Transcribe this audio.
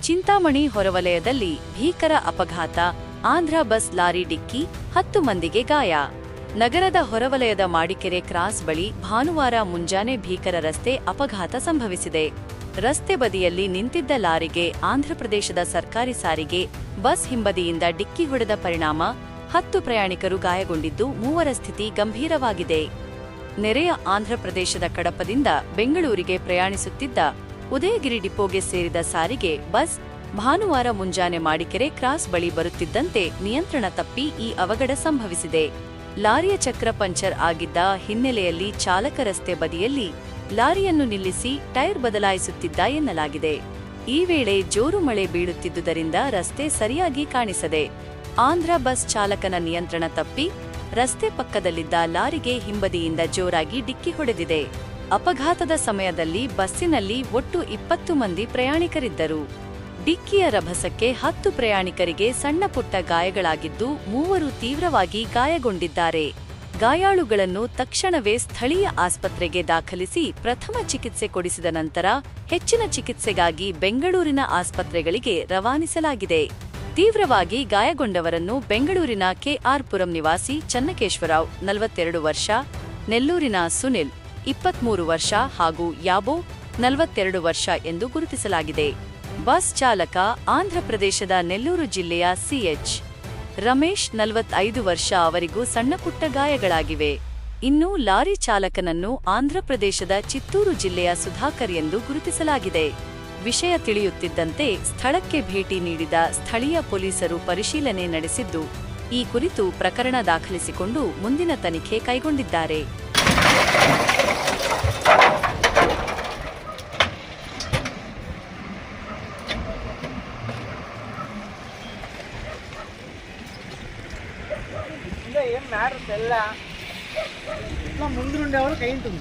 ಚಿಂತಾಮಣಿ ಹೊರವಲಯದಲ್ಲಿ ಭೀಕರ ಅಪಘಾತ. ಆಂಧ್ರ ಬಸ್ ಲಾರಿ ಡಿಕ್ಕಿ, 10 ಮಂದಿಗೆ ಗಾಯ. ನಗರದ ಹೊರವಲಯದ ಮಾಡಿಕೆರೆ ಕ್ರಾಸ್ ಬಳಿ ಭಾನುವಾರ ಮುಂಜಾನೆ ಭೀಕರ ರಸ್ತೆ ಅಪಘಾತ ಸಂಭವಿಸಿದೆ. ರಸ್ತೆ ಬದಿಯಲ್ಲಿ ನಿಂತಿದ್ದ ಲಾರಿಗೆ ಆಂಧ್ರಪ್ರದೇಶದ ಸರ್ಕಾರಿ ಸಾರಿಗೆ ಬಸ್ ಹಿಂಬದಿಯಿಂದ ಡಿಕ್ಕಿ ಹೊಡೆದ ಪರಿಣಾಮ 10 ಪ್ರಯಾಣಿಕರು ಗಾಯಗೊಂಡಿದ್ದು 3ರ ಸ್ಥಿತಿ ಗಂಭೀರವಾಗಿದೆ. ನೆರೆಯ ಆಂಧ್ರಪ್ರದೇಶದ ಕಡಪದಿಂದ ಬೆಂಗಳೂರಿಗೆ ಪ್ರಯಾಣಿಸುತ್ತಿದ್ದ ಉದಯಗಿರಿ ಡಿಪೋಗೆ ಸೇರಿದ ಸಾರಿಗೆ ಬಸ್ ಭಾನುವಾರ ಮುಂಜಾನೆ ಮಾಡಿಕೆರೆ ಕ್ರಾಸ್ ಬಳಿ ಬರುತ್ತಿದ್ದಂತೆ ನಿಯಂತ್ರಣ ತಪ್ಪಿ ಈ ಅವಘಡ ಸಂಭವಿಸಿದೆ. ಲಾರಿಯ ಚಕ್ರ ಪಂಚರ್ ಆಗಿದ್ದ ಹಿನ್ನೆಲೆಯಲ್ಲಿ ಚಾಲಕ ರಸ್ತೆ ಬದಿಯಲ್ಲಿ ಲಾರಿಯನ್ನು ನಿಲ್ಲಿಸಿ ಟೈರ್ ಬದಲಾಯಿಸುತ್ತಿದ್ದ ಎನ್ನಲಾಗಿದೆ. ಈ ವೇಳೆ ಜೋರು ಮಳೆ ಬೀಳುತ್ತಿದ್ದುದರಿಂದ ರಸ್ತೆ ಸರಿಯಾಗಿ ಕಾಣಿಸದೆ ಆಂಧ್ರ ಬಸ್ ಚಾಲಕನ ನಿಯಂತ್ರಣ ತಪ್ಪಿ ರಸ್ತೆ ಪಕ್ಕದಲ್ಲಿದ್ದ ಲಾರಿಗೆ ಹಿಂಬದಿಯಿಂದ ಜೋರಾಗಿ ಡಿಕ್ಕಿ ಹೊಡೆದಿದೆ. ಅಪಘಾತದ ಸಮಯದಲ್ಲಿ ಬಸ್ಸಿನಲ್ಲಿ ಒಟ್ಟು 20 ಮಂದಿ ಪ್ರಯಾಣಿಕರಿದ್ದರು. ಡಿಕ್ಕಿಯ ರಭಸಕ್ಕೆ 10 ಪ್ರಯಾಣಿಕರಿಗೆ ಸಣ್ಣಪುಟ್ಟ ಗಾಯಗಳಾಗಿದ್ದು 3 ತೀವ್ರವಾಗಿ ಗಾಯಗೊಂಡಿದ್ದಾರೆ. ಗಾಯಾಳುಗಳನ್ನು ತಕ್ಷಣವೇ ಸ್ಥಳೀಯ ಆಸ್ಪತ್ರೆಗೆ ದಾಖಲಿಸಿ ಪ್ರಥಮ ಚಿಕಿತ್ಸೆ ಕೊಡಿಸಿದ ನಂತರ ಹೆಚ್ಚಿನ ಚಿಕಿತ್ಸೆಗಾಗಿ ಬೆಂಗಳೂರಿನ ಆಸ್ಪತ್ರೆಗಳಿಗೆ ರವಾನಿಸಲಾಗಿದೆ. ತೀವ್ರವಾಗಿ ಗಾಯಗೊಂಡವರನ್ನು ಬೆಂಗಳೂರಿನ ಕೆಆರ್ ಪುರಂ ನಿವಾಸಿ ಚನ್ನಕೇಶ್ವರರಾವ್ 42 ವರ್ಷ, ನೆಲ್ಲೂರಿನ ಸುನಿಲ್ 23 ವರ್ಷ ಹಾಗೂ ಯಾಬೋ 42 ವರ್ಷ ಎಂದು ಗುರುತಿಸಲಾಗಿದೆ. ಬಸ್ ಚಾಲಕ ಆಂಧ್ರಪ್ರದೇಶದ ನೆಲ್ಲೂರು ಜಿಲ್ಲೆಯ ಸಿಎಚ್ ರಮೇಶ್ 45 ವರ್ಷ ಅವರಿಗೂ ಸಣ್ಣಪುಟ್ಟ ಗಾಯಗಳಾಗಿವೆ. ಇನ್ನು ಲಾರಿ ಚಾಲಕನನ್ನು ಆಂಧ್ರಪ್ರದೇಶದ ಚಿತ್ತೂರು ಜಿಲ್ಲೆಯ ಸುಧಾಕರ್ ಎಂದು ಗುರುತಿಸಲಾಗಿದೆ. ವಿಷಯ ತಿಳಿಯುತ್ತಿದ್ದಂತೆ ಸ್ಥಳಕ್ಕೆ ಭೇಟಿ ನೀಡಿದ ಸ್ಥಳೀಯ ಪೊಲೀಸರು ಪರಿಶೀಲನೆ ನಡೆಸಿದ್ದು, ಈ ಕುರಿತು ಪ್ರಕರಣ ದಾಖಲಿಸಿಕೊಂಡು ಮುಂದಿನ ತನಿಖೆ ಕೈಗೊಂಡಿದ್ದಾರೆ. ముందు నుండి ఎవరు కై ఉంటుంది.